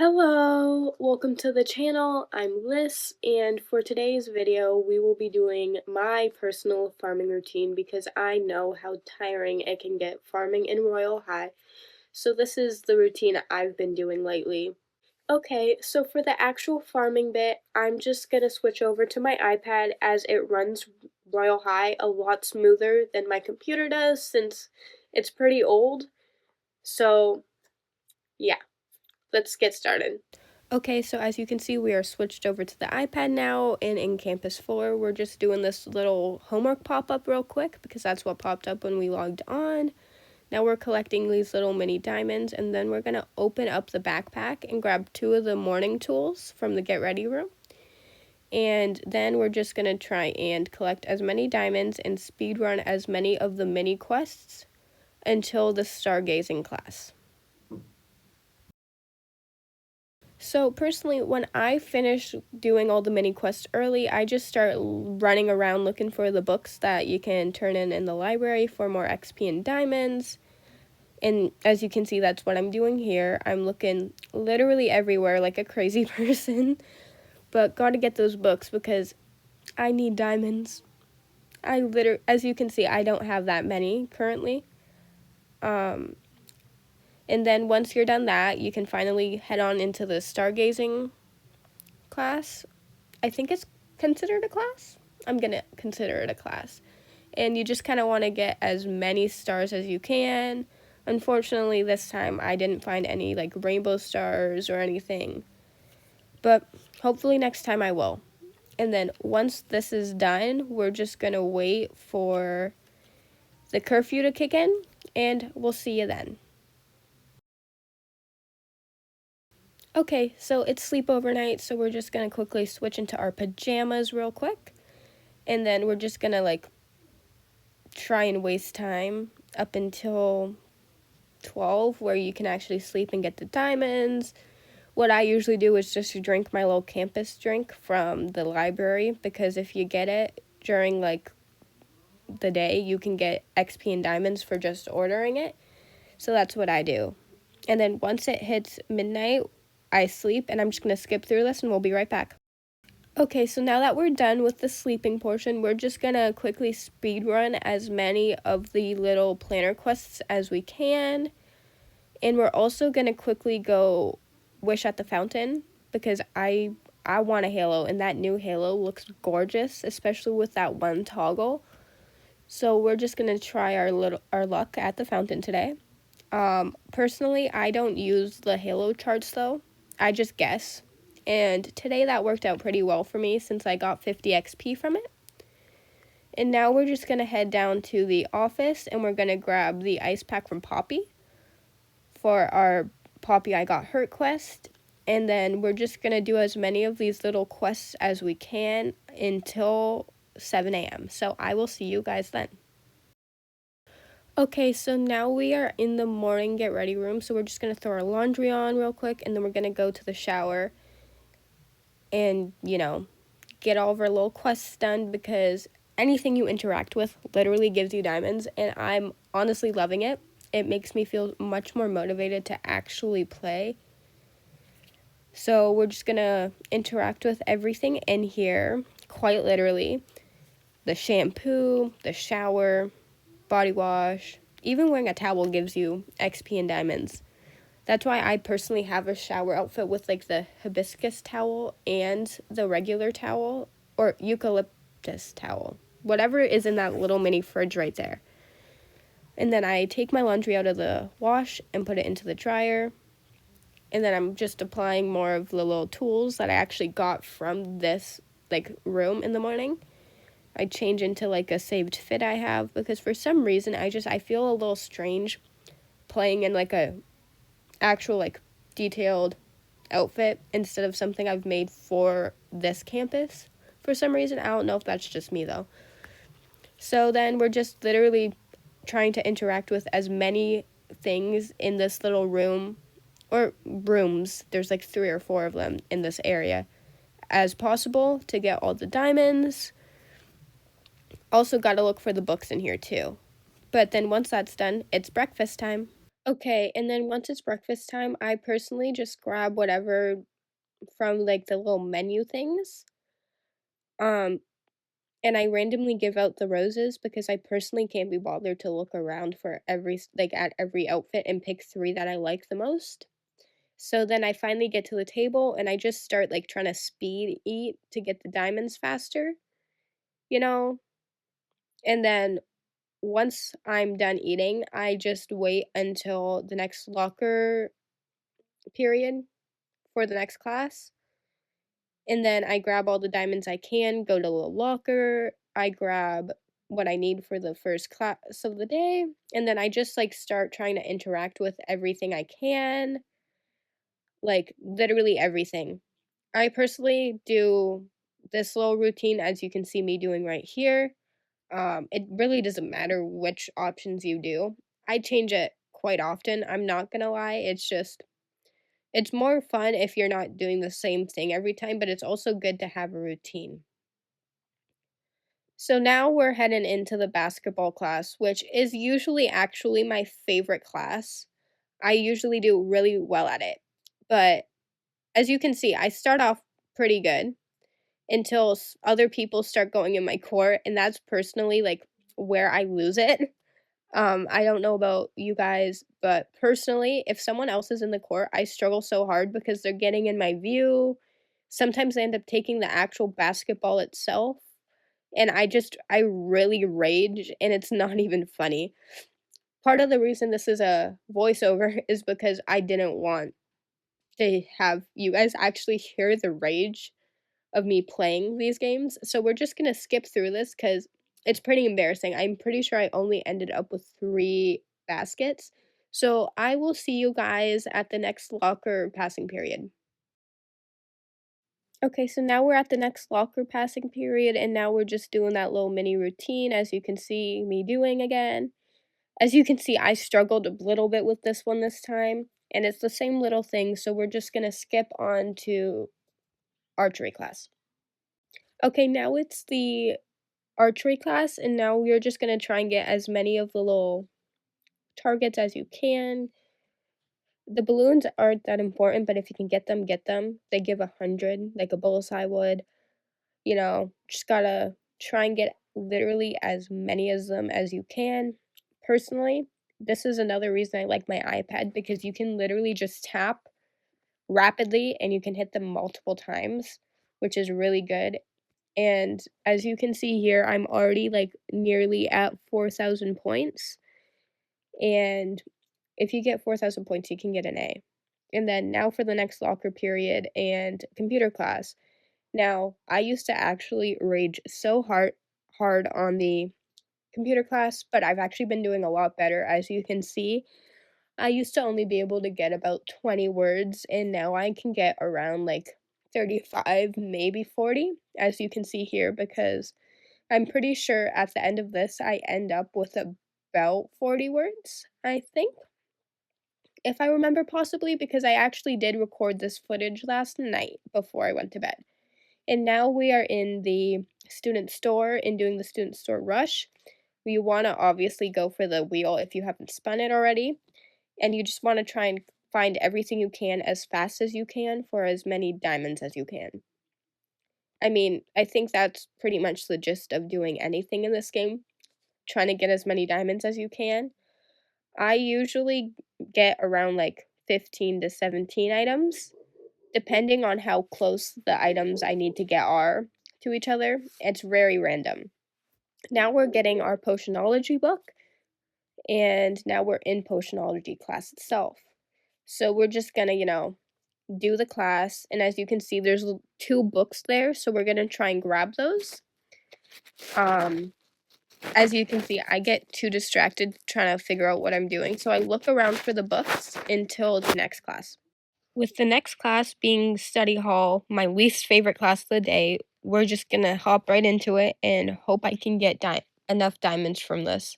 Hello, welcome to the channel. I'm Liz, and for today's video, we will be doing my personal farming routine because I know how tiring it can get farming in Royal High. So this is the routine I've been doing lately. Okay, so for the actual farming bit, I'm just gonna switch over to my iPad as it runs Royal High a lot smoother than my computer does since it's pretty old. So yeah, let's get started. Okay, so as you can see, we are switched over to the iPad now, and in Campus 4, we're just doing this little homework pop-up real quick, because that's what popped up when we logged on. Now we're collecting these little mini diamonds, and then we're going to open up the backpack and grab 2 of the morning tools from the Get Ready room. And then we're just going to try and collect as many diamonds and speedrun as many of the mini quests until the stargazing class. So personally, when I finish doing all the mini quests early, I just start running around looking for the books that you can turn in the library for more XP and diamonds. And as you can see, that's what I'm doing here. I'm looking literally everywhere like a crazy person. But gotta get those books because I need diamonds. As you can see, I don't have that many currently. And then once you're done that, you can finally head on into the stargazing class. I think it's considered a class. I'm gonna consider it a class. And you just kind of want to get as many stars as you can. Unfortunately, this time I didn't find any like rainbow stars or anything. But hopefully next time I will. And then once this is done, we're just gonna wait for the curfew to kick in, and we'll see you then. Okay, so it's sleepover night, so we're just gonna quickly switch into our pajamas real quick. And then we're just gonna like try and waste time up until 12 where you can actually sleep and get the diamonds. What I usually do is just drink my little campus drink from the library, because if you get it during like the day, you can get XP and diamonds for just ordering it. So that's what I do. And then once it hits midnight, I sleep, and I'm just going to skip through this and we'll be right back. Okay, so now that we're done with the sleeping portion, we're just going to quickly speedrun as many of the little planner quests as we can. And we're also going to quickly go wish at the fountain, because I want a halo, and that new halo looks gorgeous, especially with that one toggle. So we're just going to try our luck at the fountain today. Personally, I don't use the halo charts though. I just guess. And today that worked out pretty well for me since I got 50 XP from it. And now we're just going to head down to the office, and we're going to grab the ice pack from Poppy for our Poppy I Got Hurt quest. And then we're just going to do as many of these little quests as we can until 7 a.m. So I will see you guys then. Okay, so now we are in the morning get ready room, so we're just going to throw our laundry on real quick, and then we're going to go to the shower and, get all of our little quests done, because anything you interact with literally gives you diamonds, and I'm honestly loving it. It makes me feel much more motivated to actually play. So we're just going to interact with everything in here, quite literally. The shampoo, the shower, body wash, even wearing a towel gives you XP and diamonds. That's why I personally have a shower outfit with like the hibiscus towel and the regular towel, or eucalyptus towel. Whatever is in that little mini fridge right there. And then I take my laundry out of the wash and put it into the dryer. And then I'm just applying more of the little tools that I actually got from this like room in the morning. I change into like a saved fit I have, because for some reason I feel a little strange playing in like a actual like detailed outfit instead of something I've made for this campus. For some reason, I don't know if that's just me though. So then we're just literally trying to interact with as many things in this little room, or rooms, there's like 3 or 4 of them in this area, as possible to get all the diamonds. Also got to look for the books in here too. But then once that's done, it's breakfast time. Okay, and then once it's breakfast time, I personally just grab whatever from, like, the little menu things, um, and I randomly give out the roses because I personally can't be bothered to look around for at every outfit and pick 3 that I like the most. So then I finally get to the table and I just start, like, trying to speed eat to get the diamonds faster, you know? And then once I'm done eating, I just wait until the next locker period for the next class, and then I grab all the diamonds I can, go to the locker, I grab what I need for the first class of the day, and then I just, like, start trying to interact with everything I can, like, literally everything. I personally do this little routine as you can see me doing right here. It really doesn't matter which options you do. I change it quite often, I'm not gonna lie, it's more fun if you're not doing the same thing every time, but it's also good to have a routine. So now we're heading into the basketball class, which is usually actually my favorite class. I usually do really well at it. But as you can see, I start off pretty good until other people start going in my court, and that's personally like where I lose it. I don't know about you guys, but personally, if someone else is in the court, I struggle so hard because they're getting in my view. Sometimes I end up taking the actual basketball itself, and I really rage, and it's not even funny. Part of the reason this is a voiceover is because I didn't want to have you guys actually hear the rage of me playing these games. So we're just gonna skip through this because it's pretty embarrassing. I'm pretty sure I only ended up with 3 baskets. So I will see you guys at the next locker passing period. Okay, so now we're at the next locker passing period, and now we're just doing that little mini routine as you can see me doing again. As you can see, I struggled a little bit with this one this time, and it's the same little thing, so we're just gonna skip on to archery class. Okay, now it's the archery class, and now we're just gonna try and get as many of the little targets as you can. The balloons aren't that important, but if you can get them, get them. They give 100, like a bullseye would. Just gotta try and get literally as many of them as you can. Personally, this is another reason I like my iPad because you can literally just tap rapidly and you can hit them multiple times, which is really good. And as you can see here, I'm already like nearly at 4,000 points. And if you get 4,000 points, you can get an A. And then now for the next locker period and computer class. Now, I used to actually rage so hard on the computer class, but I've actually been doing a lot better. As you can see, I used to only be able to get about 20 words, and now I can get around like 35, maybe 40, as you can see here, because I'm pretty sure at the end of this, I end up with about 40 words, I think, if I remember possibly, because I actually did record this footage last night before I went to bed. And now we are in the student store and doing the student store rush. You want to obviously go for the wheel if you haven't spun it already, and you just want to try and find everything you can as fast as you can for as many diamonds as you can. I mean, I think that's pretty much the gist of doing anything in this game, trying to get as many diamonds as you can. I usually get around like 15 to 17 items, depending on how close the items I need to get are to each other. It's very random. Now we're getting our potionology book, and now we're in potionology class itself. So we're just gonna, do the class, and as you can see, there's 2 books there, so we're gonna try and grab those. Um, as you can see, I get too distracted trying to figure out what I'm doing, so I look around for the books until the next class. With the next class being study hall, my least favorite class of the day, we're just gonna hop right into it and hope I can get enough diamonds from this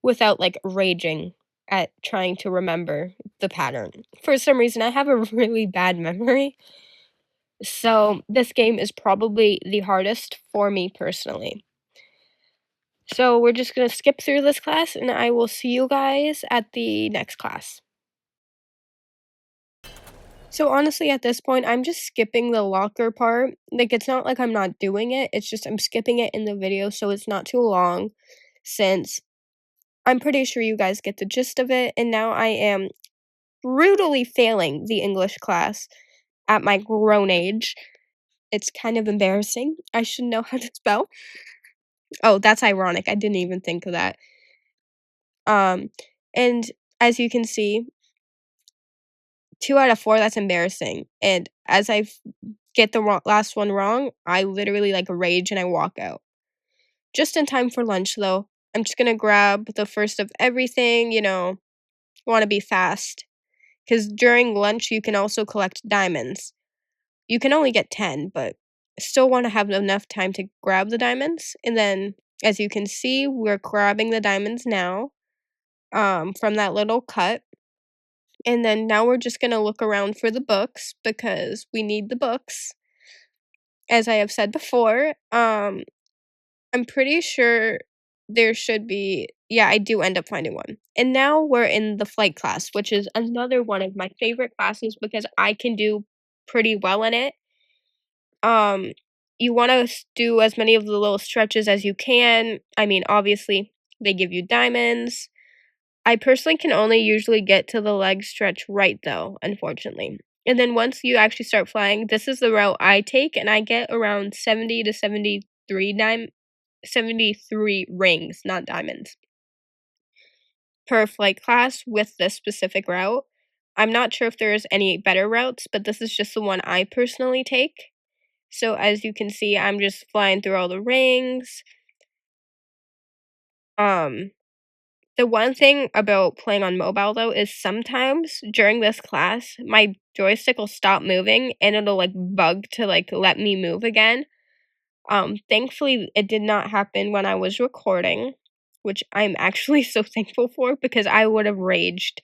without like raging at trying to remember the pattern. For some reason, I have a really bad memory, so this game is probably the hardest for me personally. So we're just gonna skip through this class, and I will see you guys at the next class. So honestly, at this point, I'm just skipping the locker part. Like, it's not like I'm not doing it, it's just I'm skipping it in the video so it's not too long, since I'm pretty sure you guys get the gist of it, and now I am brutally failing the English class at my grown age. It's kind of embarrassing. I should know how to spell. Oh, that's ironic. I didn't even think of that. Um, and as you can see, 2 out of 4, that's embarrassing. And as get the last one wrong, I literally like rage and I walk out. Just in time for lunch though. I'm just gonna grab the first of everything, want to be fast. Because during lunch, you can also collect diamonds. You can only get 10, but still want to have enough time to grab the diamonds. And then, as you can see, we're grabbing the diamonds now from that little cut. And then now we're just going to look around for the books because we need the books. As I have said before, I'm pretty sure there should be, yeah, I do end up finding one. And now we're in the flight class, which is another one of my favorite classes because I can do pretty well in it. Um, you want to do as many of the little stretches as you can. I mean, obviously, they give you diamonds. I personally can only usually get to the leg stretch right though, unfortunately. And then once you actually start flying, this is the route I take, and I get around 70 to 73 rings, not diamonds, per flight class with this specific route. I'm not sure if there's any better routes, but this is just the one I personally take. So as you can see, I'm just flying through all the rings. Um, the one thing about playing on mobile though is sometimes during this class, my joystick will stop moving and it'll like bug to like let me move again. Thankfully it did not happen when I was recording, which I'm actually so thankful for because I would have raged.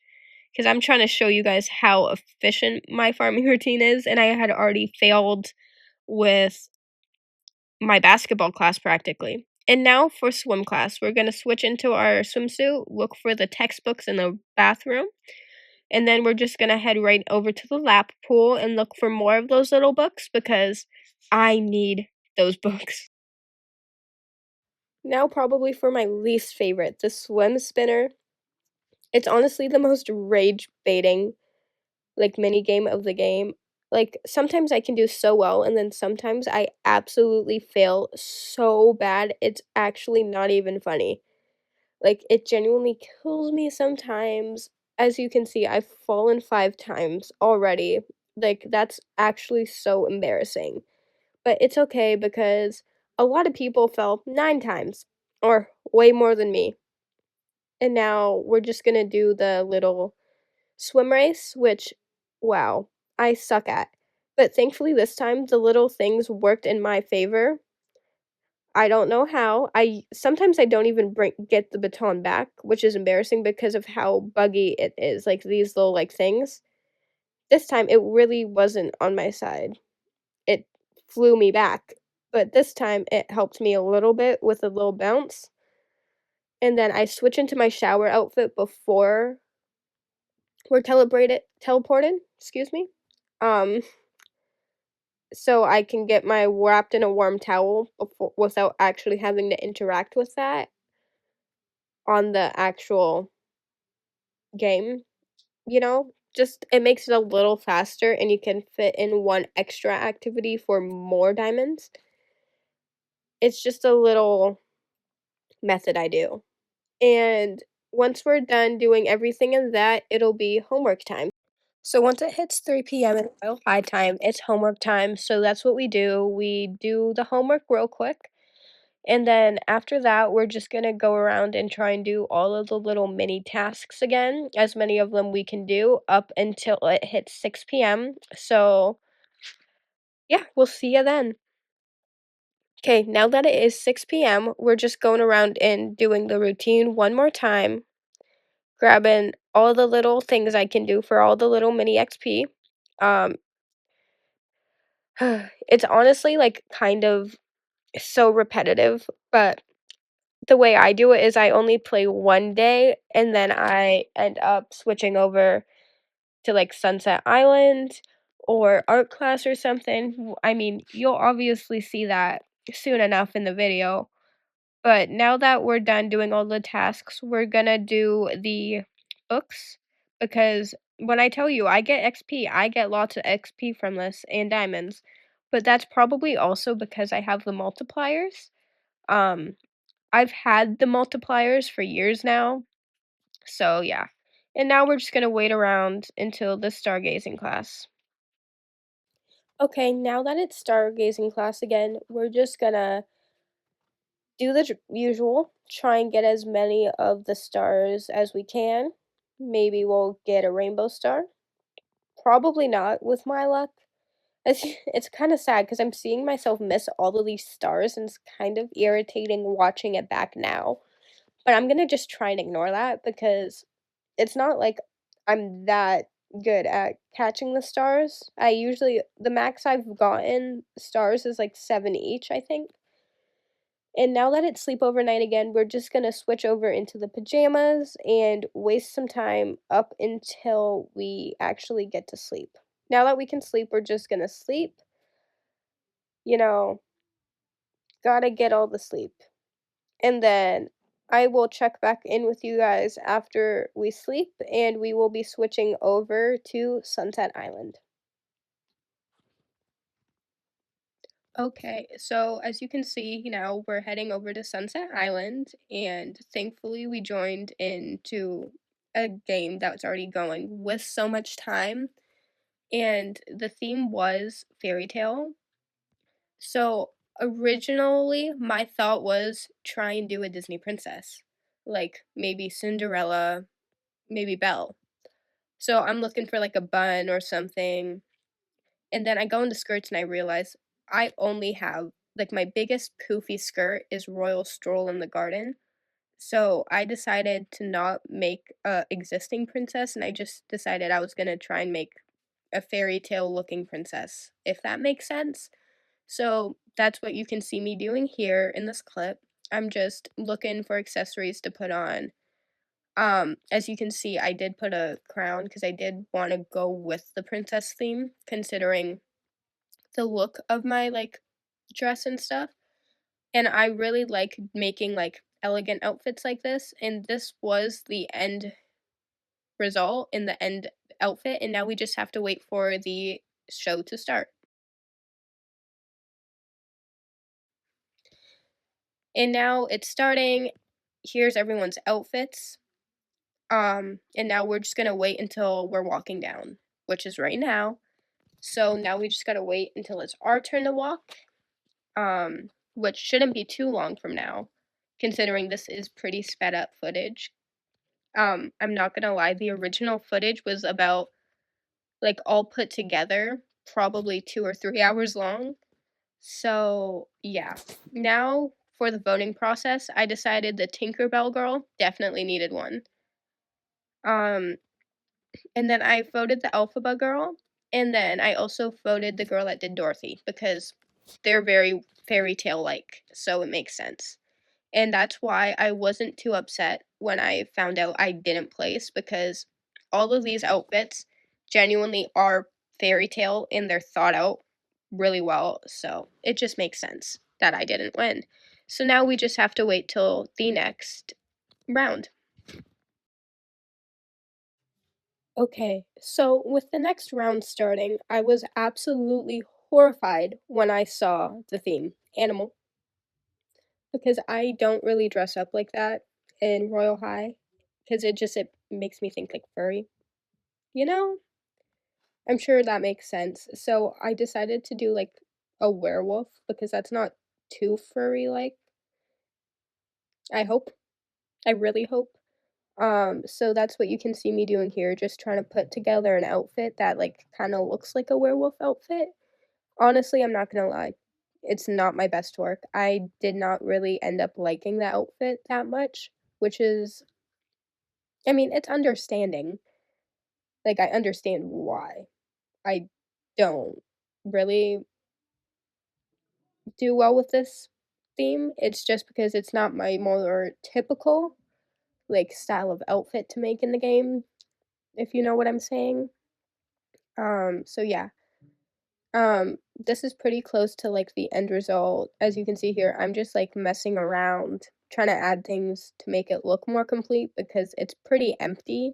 Because I'm trying to show you guys how efficient my farming routine is, and I had already failed with my basketball class practically. And now for swim class, we're going to switch into our swimsuit, look for the textbooks in the bathroom, and then we're just going to head right over to the lap pool and look for more of those little books because I need those books. Now, probably for my least favorite, the swim spinner. It's honestly the most rage baiting like mini game of the game. Like sometimes I can do so well and then sometimes I absolutely fail so bad. It's actually not even funny. Like it genuinely kills me sometimes. As you can see, I've fallen 5 times already. Like that's actually so embarrassing. But it's okay because a lot of people fell 9 times or way more than me. And now we're just going to do the little swim race, which, wow, I suck at. But thankfully, this time the little things worked in my favor. I don't know how. I sometimes I don't even get the baton back, which is embarrassing because of how buggy it is. Like these little like things. This time it really wasn't on my side. It flew me back. But this time it helped me a little bit with a little bounce. And then I switch into my shower outfit before we're teleported, excuse me. Um so I can get my wrapped in a warm towel before, without actually having to interact with that on the actual game, Just it makes it a little faster and you can fit in one extra activity for more diamonds. It's just a little method I do. And once we're done doing everything in that, it'll be homework time. So once it hits 3 p.m. and Royal High time, it's homework time. So that's what we do. We do the homework real quick. And then after that, we're just gonna go around and try and do all of the little mini tasks again, as many of them we can do up until it hits 6 p.m. So, yeah, we'll see you then. Okay, now that it is 6 p.m., we're just going around and doing the routine one more time, grabbing all the little things I can do for all the little mini XP. Um, it's honestly like kind of so repetitive, but the way I do it is I only play one day and then I end up switching over to like Sunset Island or art class or something. I mean, you'll obviously see that soon enough in the video. But now that we're done doing all the tasks, we're gonna do the books because when I tell you I get XP, I get lots of XP from this and diamonds. But that's probably also because I have the multipliers. Um, I've had the multipliers for years now. So yeah. And now we're just gonna wait around until the stargazing class. Okay, now that it's stargazing class again, we're just gonna do the usual, try and get as many of the stars as we can. Maybe we'll get a rainbow star. Probably not with my luck. It's kind of sad because I'm seeing myself miss all of these stars and it's kind of irritating watching it back now. But I'm gonna just try and ignore that because it's not like I'm that good at catching the stars. The max I've gotten stars is like 7 each, I think. And now that it's sleepover night again, we're just gonna switch over into the pajamas and waste some time up until we actually get to sleep. Now that we can sleep, we're just gonna sleep. You know, gotta get all the sleep. And then I will check back in with you guys after we sleep, and we will be switching over to Sunset Island. Okay, so as you can see, we're heading over to Sunset Island, and thankfully we joined into a game that's already going with so much time, and the theme was fairy tale. So originally, my thought was try and do a Disney princess, like maybe Cinderella, maybe Belle. So I'm looking for like a bun or something. And then I go into skirts and I realize I only have like my biggest poofy skirt is Royal Stroll in the Garden. So I decided to not make a existing princess and I just decided I was gonna try and make a fairy tale looking princess, if that makes sense. So that's what you can see me doing here in this clip. I'm just looking for accessories to put on. As you can see, I did put a crown because I did want to go with the princess theme, considering the look of my like dress and stuff. And I really like making like elegant outfits like this. And this was the end result in the end outfit. And now we just have to wait for the show to start. And now it's starting. Here's everyone's outfits. And now we're just gonna wait until we're walking down, which is right now. So now we just gotta wait until it's our turn to walk. Which shouldn't be too long from now, considering this is pretty sped up footage. I'm not gonna lie, the original footage was about like all put together, probably 2 or 3 hours long. So yeah. Now for the voting process, I decided the Tinkerbell girl definitely needed one. Um, and then I voted the Alphaba girl, and then I also voted the girl that did Dorothy because they're very fairy tale like, so it makes sense. And that's why I wasn't too upset when I found out I didn't place because all of these outfits genuinely are fairy tale and they're thought out really well. So it just makes sense that I didn't win. So now we just have to wait till the next round. Okay, so with the next round starting, I was absolutely horrified when I saw the theme animal because I don't really dress up like that in Royal High because it makes me think like furry. You know? I'm sure that makes sense. So I decided to do like a werewolf because that's not too furry like. I hope. I really hope. So that's what you can see me doing here, just trying to put together an outfit that like kind of looks like a werewolf outfit. Honestly, I'm not gonna lie. It's not my best work. I did not really end up liking the outfit that much, which is I mean, it's understanding. Like, I understand why. I don't really do well with this theme. It's just because it's not my more typical, like, style of outfit to make in the game, if you know what I'm saying. So yeah. This is pretty close to, like, the end result. As you can see here, I'm just, like, messing around, trying to add things to make it look more complete because it's pretty empty.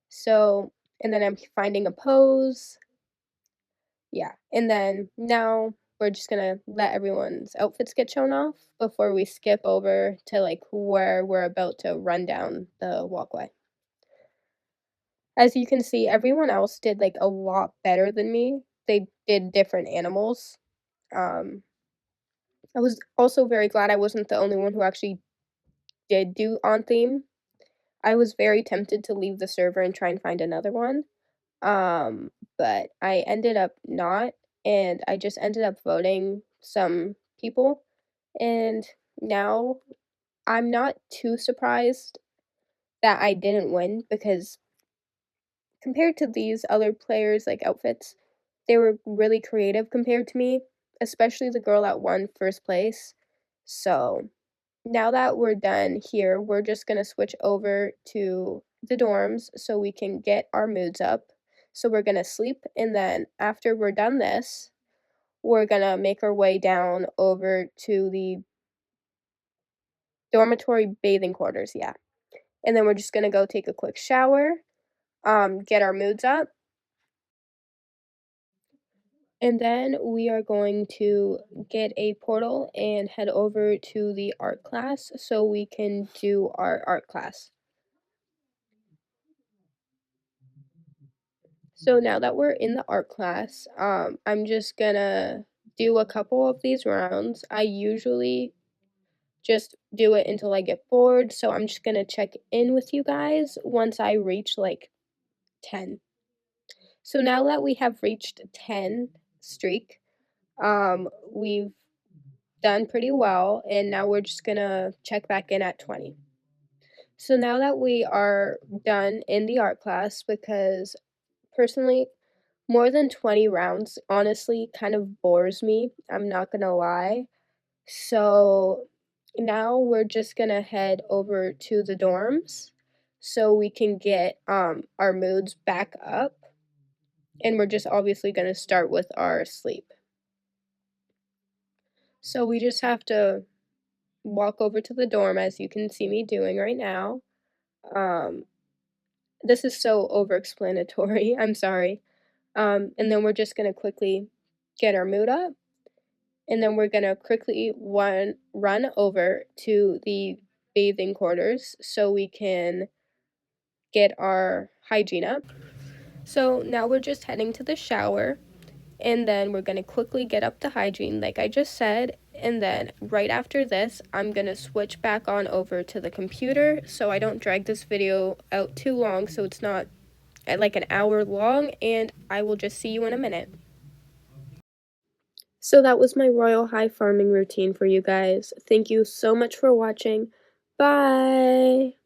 So and then I'm finding a pose. Yeah, and then now we're just gonna let everyone's outfits get shown off before we skip over to, like, where we're about to run down the walkway. As you can see, everyone else did, like, a lot better than me. They did different animals. Um, I was also very glad I wasn't the only one who actually did do on theme. I was very tempted to leave the server and try and find another one. Um, but I ended up not, and I just ended up voting some people, and now I'm not too surprised that I didn't win because compared to these other players' like outfits, they were really creative compared to me, especially the girl that won first place. So now that we're done here, we're just gonna switch over to the dorms so we can get our moods up. So we're gonna sleep, and then after we're done this, we're gonna make our way down over to the dormitory bathing quarters, yeah. And then we're just gonna go take a quick shower, get our moods up, and then we are going to get a portal and head over to the art class so we can do our art class. So now that we're in the art class, I'm just gonna do a couple of these rounds. I usually just do it until I get bored, so I'm just gonna check in with you guys once I reach like 10. So now that we have reached 10 streak, we've done pretty well, and now we're just gonna check back in at 20. So now that we are done in the art class, because personally, more than 20 rounds honestly kind of bores me, I'm not gonna lie. So now we're just gonna head over to the dorms so we can get our moods back up, and we're just obviously gonna start with our sleep. So we just have to walk over to the dorm as you can see me doing right now. Um, this is so over-explanatory, I'm sorry. And then we're just gonna quickly get our mood up, and then we're gonna quickly run over to the bathing quarters so we can get our hygiene up. So now we're just heading to the shower, and then we're gonna quickly get up the hygiene like I just said, and then right after this I'm gonna switch back on over to the computer so I don't drag this video out too long so it's not at like an hour long, and I will just see you in a minute. So that was my Royal High farming routine for you guys. Thank you so much for watching. Bye!